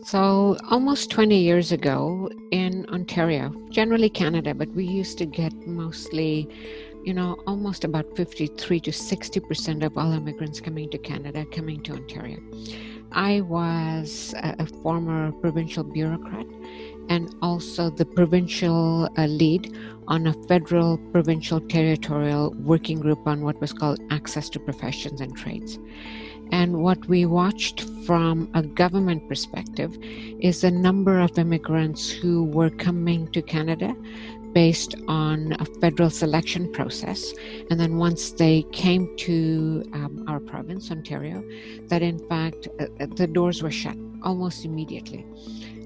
So, almost 20 years ago in Ontario, generally Canada, but we used to get mostly, almost about 53 to 60% of all immigrants coming to Canada, coming to Ontario. I was a former provincial bureaucrat and also the provincial lead on a federal, provincial, territorial working group on what was called Access to Professions and Trades. And what we watched from a government perspective is the number of immigrants who were coming to Canada based on a federal selection process. And then once they came to our province, Ontario, that in fact the doors were shut almost immediately.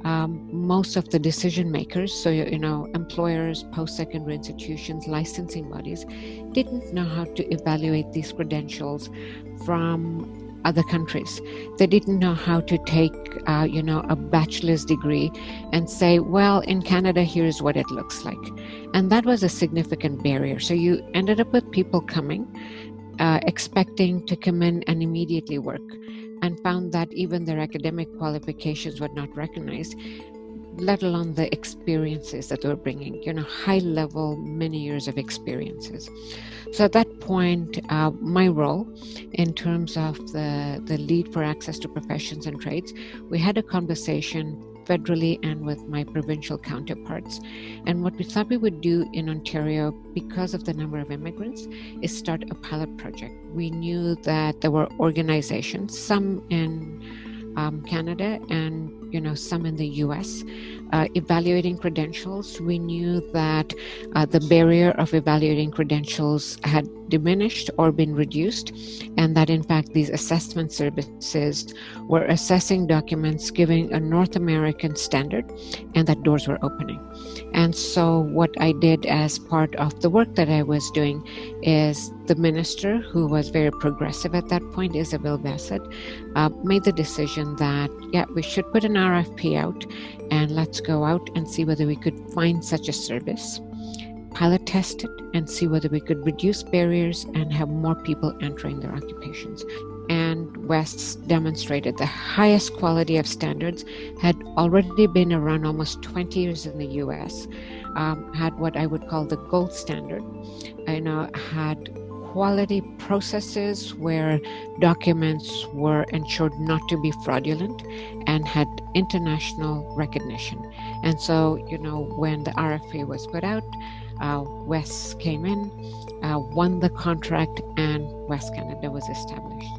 Most of the decision makers, so employers, post-secondary institutions, licensing bodies, didn't know how to evaluate these credentials from other countries. They didn't know how to take, a bachelor's degree and say, well, in Canada, here's what it looks like. And that was a significant barrier. So you ended up with people coming, expecting to come in and immediately work, and found that even their academic qualifications were not recognized, let alone the experiences that they were bringing, high level, many years of experiences. So at that point, my role in terms of the lead for Access to Professions and Trades, we had a conversation federally and with my provincial counterparts. And what we thought we would do in Ontario, because of the number of immigrants, is start a pilot project. We knew that there were organizations, some in Canada and some in the US, evaluating credentials. We knew that the barrier of evaluating credentials had diminished or been reduced, and that in fact these assessment services were assessing documents giving a North American standard, and that doors were opening. And so what I did as part of the work that I was doing is the minister, who was very progressive at that point, Isabel Bassett, made the decision that, we should put an RFP out and let's go out and see whether we could find such a service, pilot test it, and see whether we could reduce barriers and have more people entering their occupations. And WES demonstrated the highest quality of standards, had already been around almost 20 years in the US, had what I would call the gold standard, had quality processes where documents were ensured not to be fraudulent, and had international recognition. And so, when the RFP was put out, WES came in, won the contract, and WES Canada was established.